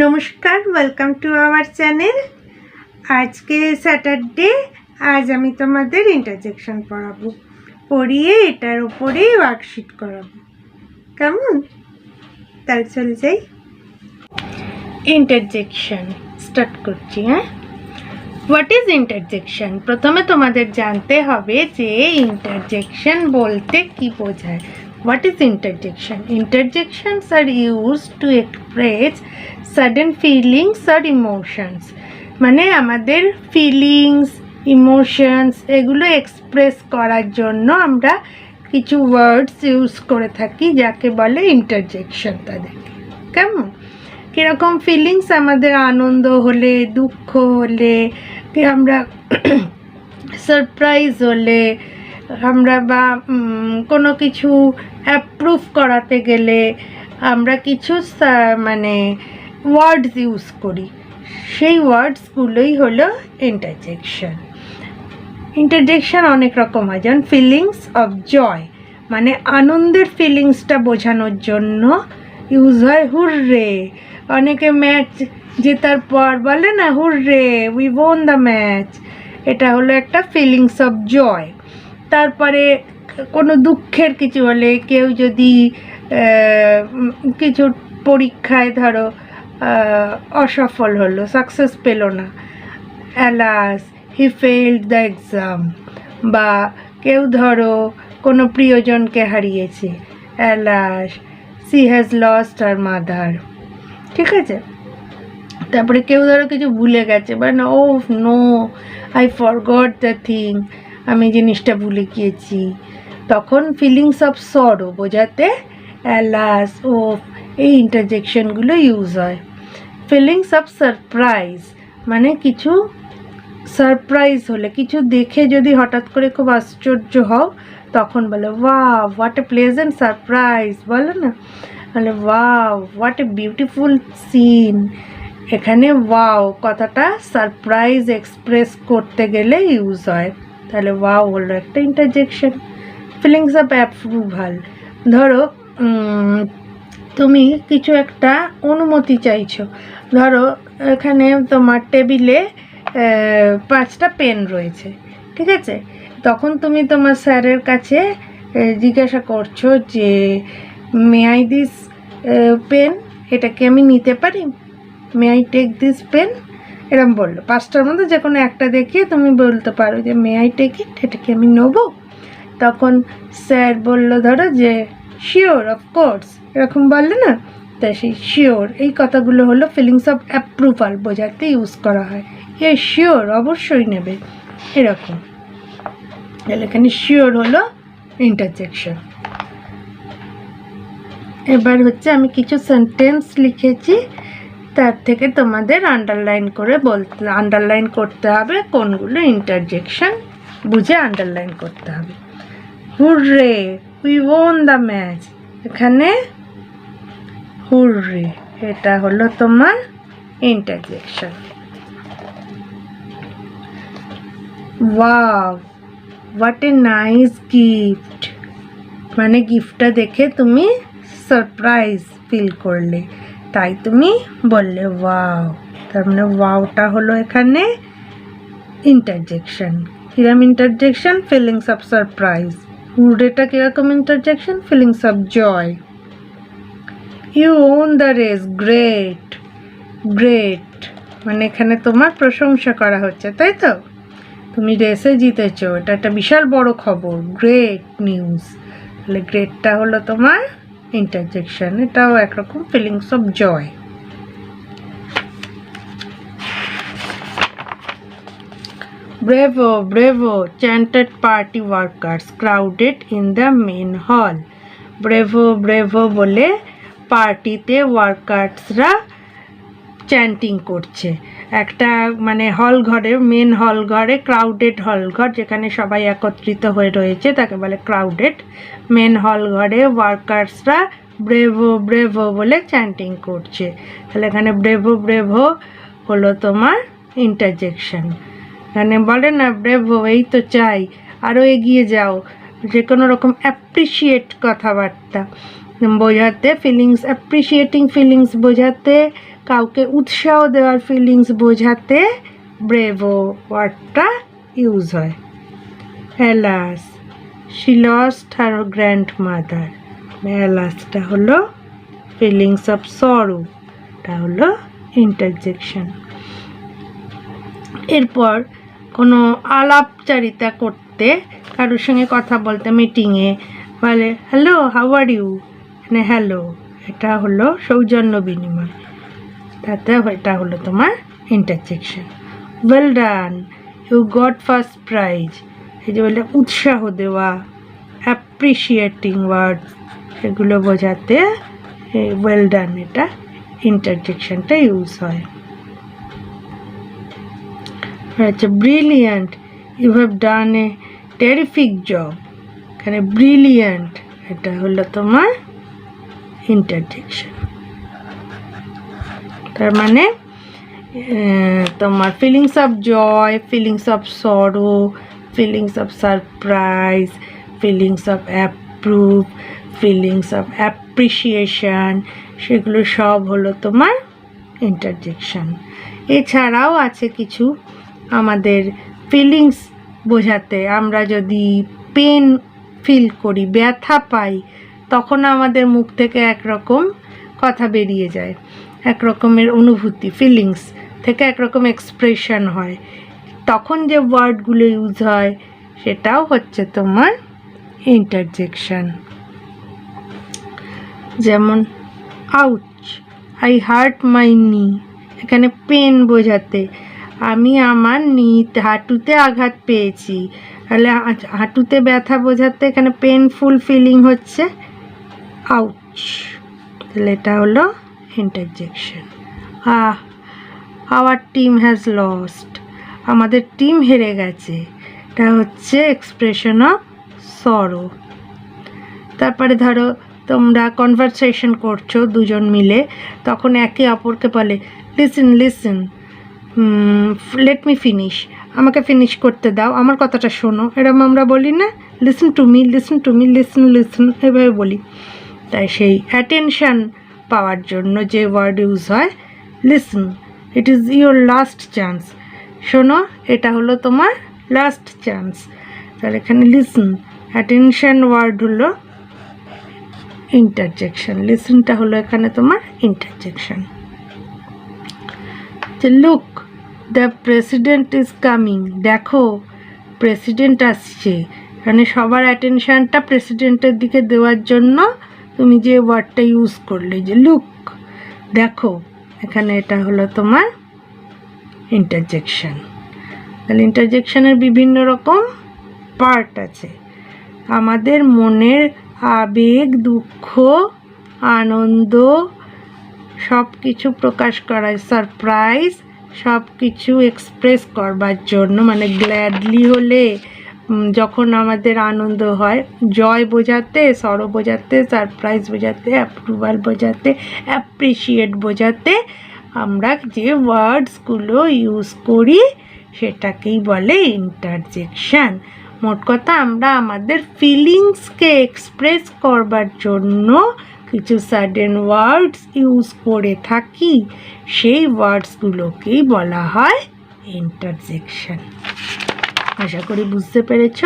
নমস্কার, welcome to our channel. আজকে Saturday. আজ আমি তোমাদের ইন্টারজেকশন পড়িয়ে এটার উপরে ওয়ার্কশিট করাবো। কেমন? তাহলে চলে যাই। ইন্টারজেকশন স্টার্ট করছি। What is interjection? প্রথমে তোমাদের জানতে হবে যে ইন্টারজেকশন বলতে কি বোঝায়। What is interjection? Interjections are used to express sudden feelings or emotions. মানে আমাদের ফিলিংস, ইমোশনস এগুলো এক্সপ্রেস করার জন্য আমরা কিছু ওয়ার্ডস ইউজ করে থাকি, যাকে বলে ইন্টারজেকশন। তাদেরকে কেমন কীরকম ফিলিংস, আমাদের আনন্দ হলে, দুঃখ হলে, আমরা সারপ্রাইজ হলে, আমরা বা কোনো কিছু অ্যাপ্রুভ করাতে গেলে আমরা কিছু মানে ওয়ার্ডস ইউজ করি, সেই ওয়ার্ডসগুলোই হলো ইন্টারজেকশন। ইন্টারজেকশন অনেক রকম হয়, যেমন ফিলিংস অফ জয়, মানে আনন্দের ফিলিংসটা বোঝানোর জন্য ইউজ হয় হুররে। অনেকে ম্যাচ জেতার পর বলে না hurray, we won the match, এটা হলো একটা ফিলিংস অফ জয়। তারপরে কোনো দুঃখের কিছু হলে, কেউ যদি কিছু পরীক্ষায় ধরো অসফল হলো, সাকসেস পেল না, alas he failed the exam, বা কেউ ধরো কোনো প্রিয়জনকে হারিয়েছে, alas she has lost her mother. ঠিক আছে? তারপরে কেউ ধরো কিছু ভুলে গেছে, বা না oh no I forgot the thing, আমি জিনিসটা ভুলে গিয়েছি, তখন ফিলিংস অফ সরো বোঝাতে অ্যালাস ও এই ইন্টারজেকশনগুলো ইউজ হয়। ফিলিংস অফ সারপ্রাইজ, মানে কিছু সারপ্রাইজ হলে, কিছু দেখে যদি হঠাৎ করে খুব আশ্চর্য হও, তখন বলে wow what a pleasant surprise, বলো না, বলে wow what a beautiful scene. এখানে ওয়াও কথাটা সারপ্রাইজ এক্সপ্রেস করতে গেলে ইউজ হয়, তাহলে ওয়াও হলো একটা ইন্টারজেকশন। ফিলিংস অফ অ্যাপ্রুভাল, ধরো তুমি কিছু একটা অনুমতি চাইছো, ধরো এখানে তোমার টেবিলে 5টা পেন রয়েছে, ঠিক আছে? তখন তুমি তোমার স্যারের কাছে জিজ্ঞাসা করছো যে মে আই দিস পেন, এটাকে আমি নিতে পারি, may I take this pen, এরম বললো। 5টার মধ্যে যে কোনো একটা দেখিয়ে তুমি বলতে পারো যে মে আই টেক ইট, এটাকে আমি নেবো। তখন স্যার বললো ধরো যে শিওর, অফকোর্স, এরকম বললে না, তাই সেই শিওর এই কথাগুলো হলো ফিলিংস অফ অ্যাপ্রুভাল বোঝাতে ইউজ করা হয়। এ শিওর, অবশ্যই নেবে, এরকম। তাহলে এখানে শিওর হলো ইন্টারজেকশন। এবার হচ্ছে আমি কিছু সেন্টেন্স লিখেছি, তার থেকে তোমাদের আন্ডারলাইন করতে হবে কোনগুলো ইন্টারজেকশন, বুঝে আন্ডারলাইন করতে হবে। Hurray we won the match, এখানে হুররে এটা হলো তোমার interjection. Wow what a nice gift, মানে গিফটটা দেখে তুমি সারপ্রাইজ ফিল করলে, তাই তুমি বললে ওয়াও, তার মানে ওয়াওটা হলো এখানে ইন্টারজেকশন। কিরকম ইন্টারজেকশন? Feelings of surprise. হুররেটা কিরকম interjection? Feelings of joy. You won the race, great, great, মানে এখানে তোমার প্রশংসা করা হচ্ছে, তাই তো? তুমি রেসে জিতেছো, এটা একটা বিশাল বড় খবর, গ্রেট নিউজ। তাহলে গ্রেটটা হলো তোমার ইন্টারজেকশন, এটাও একরকম feelings of joy. Bravo bravo chanted party workers crowded in the main hall. Bravo bravo বলে পার্টিতে ওয়ার্কার্সরা চ্যান্টিং করছে। একটা মানে হল ঘরে, মেন হল ঘরে, ক্রাউডেড হল ঘর যেখানে সবাই একত্রিত হয়ে রয়েছে তাকে বলে ক্রাউডেড। মেন হল ঘরে ওয়ার্কার্সরা ব্রেভো ব্রেভো বলে চ্যান্টিং করছে, তাহলে এখানে ব্রেভো ব্রেভো হলো তোমার ইন্টারজেকশন। এখানে বলে না ব্রেভো, এই তো চাই, আরও এগিয়ে যাও, যে কোনো রকম অ্যাপ্রিসিয়েট কথাবার্তা, বোঝাতে, ফিলিংস অ্যাপ্রিসিয়েটিং ফিলিংস বোঝাতে, কাউকে উৎসাহ দেওয়ার ফিলিংস বোঝাতে ব্রেভো ওয়ার্ডটা ইউজ হয়। Alas, she lost her grandmother. অ্যালাসটা হলো ফিলিংস অফ সরো, এটা হলো ইন্টারজেকশন। এরপর কোনো আলাপচারিতা করতে, কারোর সঙ্গে কথা বলতে, মিটিংয়ে বলে হ্যালো হাউ আর ইউ, মানে হ্যালো, এটা হলো সৌজন্য বিনিময়, তাতে এটা হলো তোমার interjection. Well done, you got first prize, এই যে বলে উৎসাহ দেওয়া, অ্যাপ্রিসিয়েটিং ওয়ার্ড, এগুলো বোঝাতে ওয়েল ডান এটা ইন্টারজেকশনটা ইউজ হয়। আচ্ছা, brilliant, you have done a terrific job, এখানে ব্রিলিয়ান্ট এটা হলো তোমার ইন্টারজেকশন। তার মানে তোমার feelings of joy, feelings of sorrow, feelings of surprise, feelings of approve, feelings of appreciation, সেগুলো সব হলো তোমার ইন্টারজেকশন। এছাড়াও আছে কিছু আমাদের ফিলিংস বোঝাতে, আমরা যদি পেন ফিল করি, ব্যথা পাই, তখন আমাদের মুখ থেকে একরকম কথা বেরিয়ে যায়, এক রকমের অনুভূতি, ফিলিংস থেকে একরকম এক্সপ্রেশন হয়, তখন যে ওয়ার্ডগুলো ইউজ হয় সেটাও হচ্ছে তোমার ইন্টারজেকশন। যেমন আউচ, আই হার্ট মাই নি, এখানে পেন বোঝাতে, আমি আমার হাঁটুতে আঘাত পেয়েছি, তাহলে হাঁটুতে ব্যথা বোঝাতে এখানে পেনফুল ফিলিং হচ্ছে আউচ, তাহলে এটা হলো interjection. Our team has lost, আমাদের টিম হেরে গেছে, এটা হচ্ছে এক্সপ্রেশন অফ সরো। তারপরে ধরো তোমরা কনভারসেশন করছো দুজন মিলে, তখন একে অপরকে বলে listen listen, let me finish, আমাকে ফিনিশ করতে দাও, আমার কথাটা শোনো, এরকম আমরা বলি না, listen to me, listen to me, listen listen, এভাবে বলি। তাই সেই অ্যাটেনশান পাওয়ার জন্য যে ওয়ার্ড ইউজ হয় listen, it is your last chance, শোনো এটা হলো তোমার লাস্ট চান্স, তাহলে এখানে লিসেন অ্যাটেনশান ওয়ার্ড হলো ইন্টারজেকশন, লিসেনটা হলো এখানে তোমার interjection. Look the president is coming, দেখো প্রেসিডেন্ট আসছে, মানে সবার অ্যাটেনশানটা প্রেসিডেন্টের দিকে দেওয়ার জন্য তুমি যে ওয়ার্ডটা ইউজ করলে, যে লুক, দেখো, এখানে এটা হলো তোমার ইন্টারজেকশন। তাহলে ইন্টারজেকশনের বিভিন্ন রকম পার্ট আছে, আমাদের মনের আবেগ, দুঃখ, আনন্দ সব কিছু প্রকাশ করায়, সারপ্রাইজ সব কিছু এক্সপ্রেস করবার জন্য, মানে গ্ল্যাডলি হলে, যখন আমাদের আনন্দ হয়, জয় বোঝাতে, সরো বোঝাতে, সারপ্রাইজ বোঝাতে, অ্যাপ্রুভাল বোঝাতে, অ্যাপ্রিসিয়েট বোঝাতে আমরা যে ওয়ার্ডসগুলো ইউজ করি সেটাকেই বলে ইন্টারজেকশন। মোট কথা, আমরা আমাদের ফিলিংসকে এক্সপ্রেস করবার জন্য কিছু সাডেন ওয়ার্ডস ইউজ করে থাকি, সেই ওয়ার্ডসগুলোকেই বলা হয় ইন্টারজেকশন। আশা করি বুঝতে পেরেছ।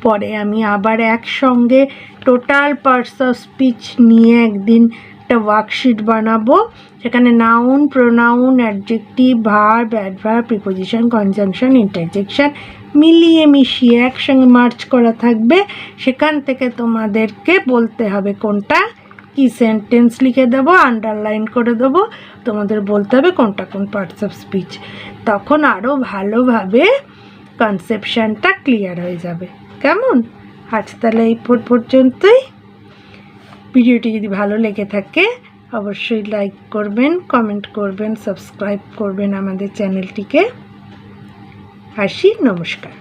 পরে আমি আবার একসঙ্গে টোটাল পার্টস অফ স্পিচ নিয়ে একদিন একটা ওয়ার্কশিট বানাবো, সেখানে noun, pronoun, adjective, verb, adverb, preposition, conjunction, interjection মিলিয়ে মিশিয়ে একসঙ্গে মার্চ করা থাকবে। সেখান থেকে তোমাদেরকে বলতে হবে কোনটা কি সেন্টেন্স লিখে দেবো, আন্ডারলাইন করে দেবো, তোমাদের বলতে হবে কোনটা কোন পার্টস অফ স্পিচ। তখন আরও ভালোভাবে কনসেপশনটা ক্লিয়ার হয়ে যাবে। কেমন? আজ তাহলে এই পর্যন্তই। ভিডিওটি যদি ভালো লেগে থাকে অবশ্যই লাইক করবেন, কমেন্ট করবেন, সাবস্ক্রাইব করবেন আমাদের চ্যানেলটিকে। আসি, নমস্কার।